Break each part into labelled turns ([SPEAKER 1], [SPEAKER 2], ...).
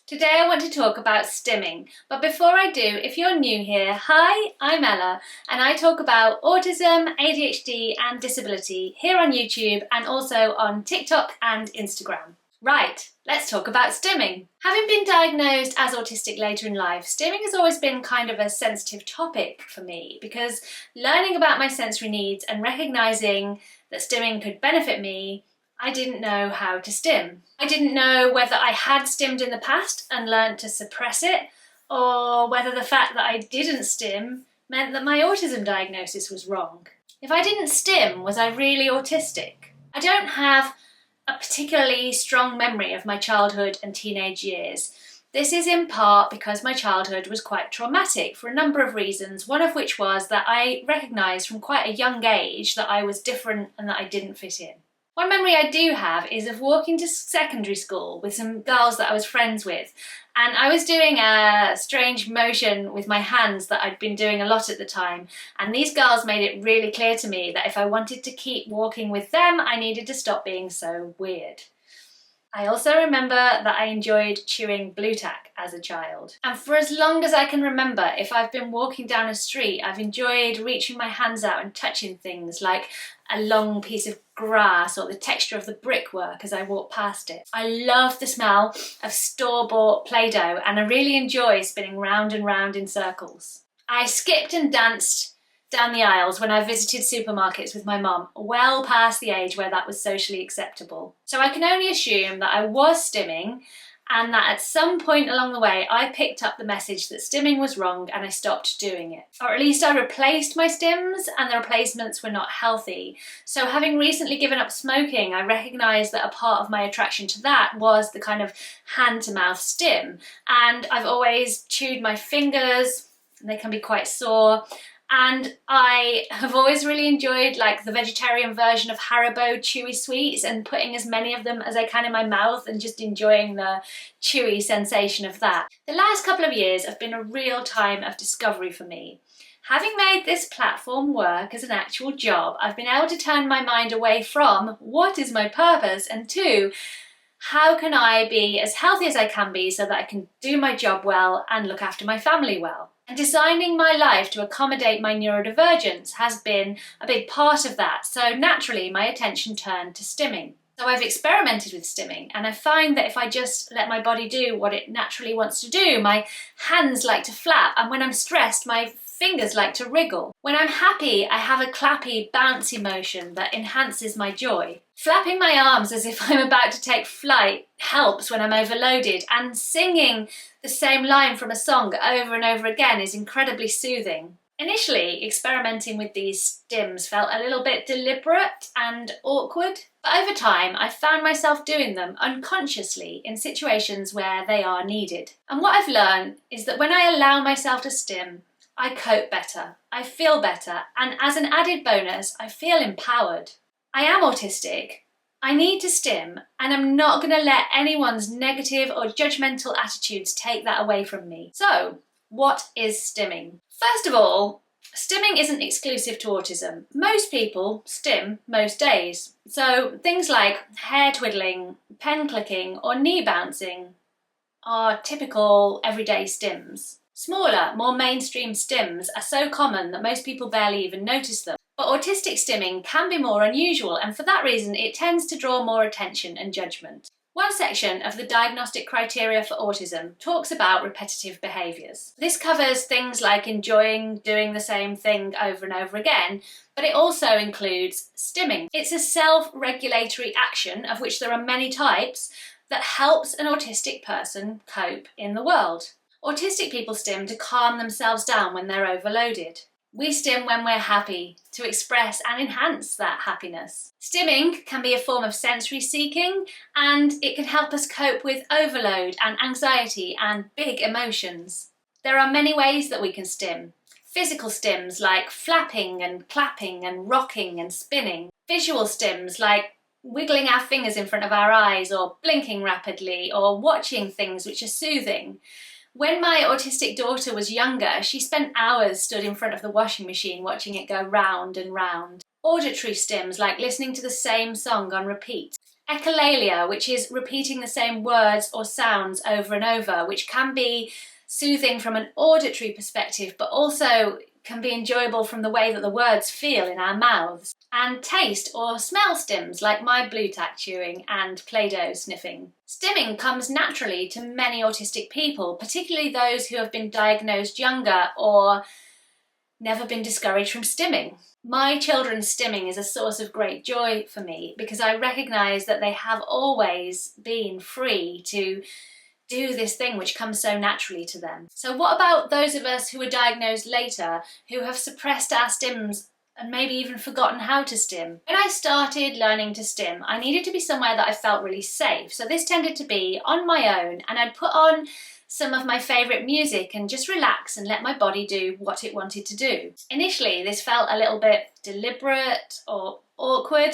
[SPEAKER 1] Today I want to talk about stimming, but before I do, if you're new here, hi, I'm Ella, and I talk about autism, ADHD and disability here on YouTube and also on TikTok and Instagram. Right, let's talk about stimming. Having been diagnosed as autistic later in life, stimming has always been kind of a sensitive topic for me because learning about my sensory needs and recognising that stimming could benefit me, I didn't know how to stim. I didn't know whether I had stimmed in the past and learned to suppress it, or whether the fact that I didn't stim meant that my autism diagnosis was wrong. If I didn't stim, was I really autistic? I don't have a particularly strong memory of my childhood and teenage years. This is in part because my childhood was quite traumatic for a number of reasons, one of which was that I recognised from quite a young age that I was different and that I didn't fit in. One memory I do have is of walking to secondary school with some girls that I was friends with, and I was doing a strange motion with my hands that I'd been doing a lot at the time, and these girls made it really clear to me that if I wanted to keep walking with them, I needed to stop being so weird. I also remember that I enjoyed chewing blue tack as a child. And for as long as I can remember, if I've been walking down a street, I've enjoyed reaching my hands out and touching things like a long piece of grass or the texture of the brickwork as I walk past it. I love the smell of store-bought Play-Doh and I really enjoy spinning round and round in circles. I skipped and danced down the aisles when I visited supermarkets with my mum, well past the age where that was socially acceptable. So I can only assume that I was stimming and that at some point along the way I picked up the message that stimming was wrong and I stopped doing it. Or at least I replaced my stims and the replacements were not healthy. So having recently given up smoking, I recognised that a part of my attraction to that was the kind of hand-to-mouth stim. And I've always chewed my fingers, and they can be quite sore. And I have always really enjoyed like the vegetarian version of Haribo chewy sweets and putting as many of them as I can in my mouth and just enjoying the chewy sensation of that. The last couple of years have been a real time of discovery for me. Having made this platform work as an actual job, I've been able to turn my mind away from what is my purpose and to how can I be as healthy as I can be so that I can do my job well and look after my family well. And designing my life to accommodate my neurodivergence has been a big part of that, so naturally my attention turned to stimming. So I've experimented with stimming and I find that if I just let my body do what it naturally wants to do, my hands like to flap, and when I'm stressed my fingers like to wriggle. When I'm happy, I have a clappy, bouncy motion that enhances my joy. Flapping my arms as if I'm about to take flight helps when I'm overloaded, and singing the same line from a song over and over again is incredibly soothing. Initially, experimenting with these stims felt a little bit deliberate and awkward, but over time I found myself doing them unconsciously in situations where they are needed. And what I've learned is that when I allow myself to stim, I cope better, I feel better, and as an added bonus, I feel empowered. I am autistic, I need to stim, and I'm not going to let anyone's negative or judgmental attitudes take that away from me. So, what is stimming? First of all, stimming isn't exclusive to autism. Most people stim most days. So things like hair twiddling, pen clicking, or knee bouncing are typical everyday stims. Smaller, more mainstream stims are so common that most people barely even notice them. But autistic stimming can be more unusual, and for that reason it tends to draw more attention and judgment. One section of the diagnostic criteria for autism talks about repetitive behaviours. This covers things like enjoying doing the same thing over and over again, but it also includes stimming. It's a self-regulatory action, of which there are many types, that helps an autistic person cope in the world. Autistic people stim to calm themselves down when they're overloaded. We stim when we're happy, to express and enhance that happiness. Stimming can be a form of sensory seeking, and it can help us cope with overload and anxiety and big emotions. There are many ways that we can stim. Physical stims like flapping and clapping and rocking and spinning. Visual stims like wiggling our fingers in front of our eyes or blinking rapidly or watching things which are soothing. When my autistic daughter was younger, she spent hours stood in front of the washing machine watching it go round and round. Auditory stims like listening to the same song on repeat. echolalia, which is repeating the same words or sounds over and over, which can be soothing from an auditory perspective, but also can be enjoyable from the way that the words feel in our mouths. And taste or smell stims, like my blue tack chewing and Play-Doh sniffing. Stimming comes naturally to many autistic people, particularly those who have been diagnosed younger or never been discouraged from stimming. My children's stimming is a source of great joy for me because I recognise that they have always been free to do this thing which comes so naturally to them. So what about those of us who were diagnosed later, who have suppressed our stims and maybe even forgotten how to stim? When I started learning to stim, I needed to be somewhere that I felt really safe. So this tended to be on my own, and I'd put on some of my favourite music and just relax and let my body do what it wanted to do. Initially, this felt a little bit deliberate or awkward,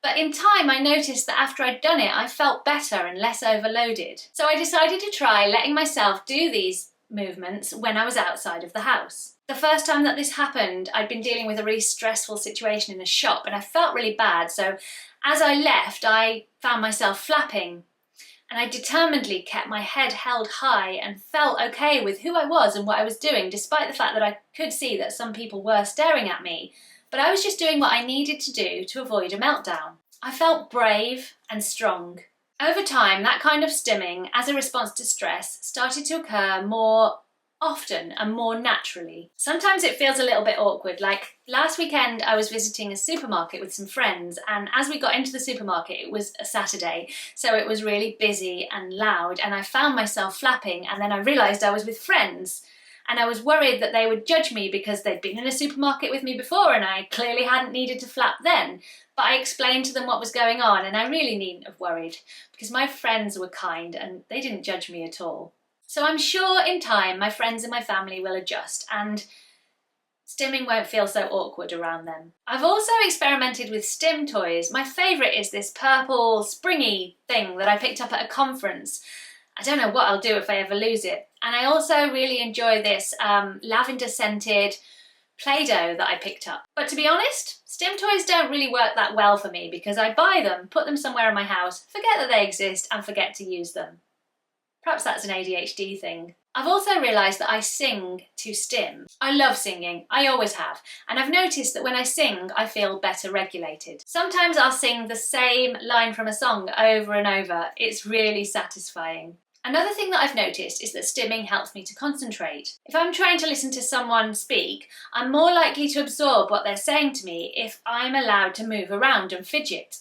[SPEAKER 1] but in time I noticed that after I'd done it, I felt better and less overloaded. So I decided to try letting myself do these movements when I was outside of the house. The first time that this happened, I'd been dealing with a really stressful situation in a shop and I felt really bad. So as I left, I found myself flapping. And I determinedly kept my head held high and felt okay with who I was and what I was doing, despite the fact that I could see that some people were staring at me. But I was just doing what I needed to do to avoid a meltdown. I felt brave and strong. Over time, that kind of stimming, as a response to stress, started to occur more often and more naturally. Sometimes it feels a little bit awkward, like last weekend I was visiting a supermarket with some friends, and as we got into the supermarket, it was a Saturday, so it was really busy and loud, and I found myself flapping, and then I realised I was with friends, and I was worried that they would judge me because they'd been in a supermarket with me before and I clearly hadn't needed to flap then. But I explained to them what was going on, and I really needn't have worried because my friends were kind and they didn't judge me at all. So I'm sure in time my friends and my family will adjust and stimming won't feel so awkward around them. I've also experimented with stim toys. My favourite is this purple springy thing that I picked up at a conference. I don't know what I'll do if I ever lose it. And I also really enjoy this lavender scented Play-Doh that I picked up. But to be honest, stim toys don't really work that well for me because I buy them, put them somewhere in my house, forget that they exist and forget to use them. Perhaps that's an ADHD thing. I've also realised that I sing to stim. I love singing, I always have, and I've noticed that when I sing, I feel better regulated. Sometimes I'll sing the same line from a song over and over. It's really satisfying. Another thing that I've noticed is that stimming helps me to concentrate. If I'm trying to listen to someone speak, I'm more likely to absorb what they're saying to me if I'm allowed to move around and fidget.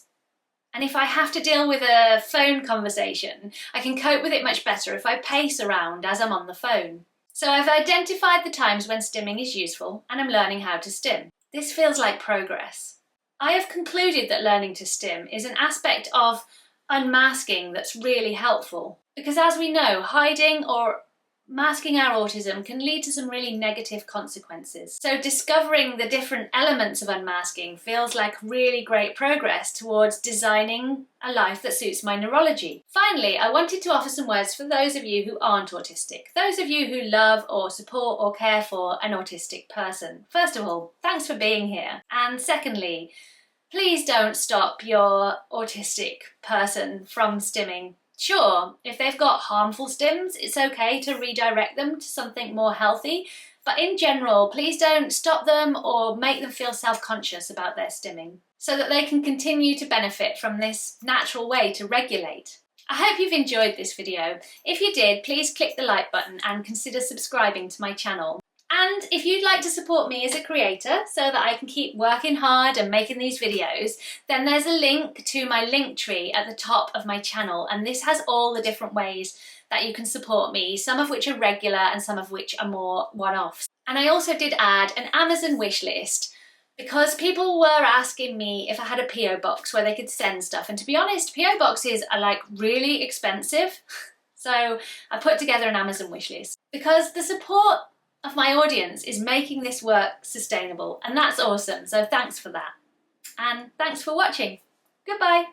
[SPEAKER 1] And if I have to deal with a phone conversation, I can cope with it much better if I pace around as I'm on the phone. So I've identified the times when stimming is useful and I'm learning how to stim. This feels like progress. I have concluded that learning to stim is an aspect of unmasking that's really helpful. Because as we know, hiding or masking our autism can lead to some really negative consequences. So discovering the different elements of unmasking feels like really great progress towards designing a life that suits my neurology. Finally, I wanted to offer some words for those of you who aren't autistic, those of you who love or support or care for an autistic person. First of all, thanks for being here. And secondly, please don't stop your autistic person from stimming. Sure, if they've got harmful stims, it's okay to redirect them to something more healthy, but in general, please don't stop them or make them feel self-conscious about their stimming, so that they can continue to benefit from this natural way to regulate. I hope you've enjoyed this video. If you did, please click the like button and consider subscribing to my channel. And if you'd like to support me as a creator so that I can keep working hard and making these videos, then there's a link to my link tree at the top of my channel, and this has all the different ways that you can support me, some of which are regular and some of which are more one-offs. And I also did add an Amazon wish list because people were asking me if I had a PO box where they could send stuff, and to be honest, PO boxes are like really expensive. So I put together an Amazon wish list because the support of my audience is making this work sustainable, and that's awesome, so thanks for that. And thanks for watching. Goodbye.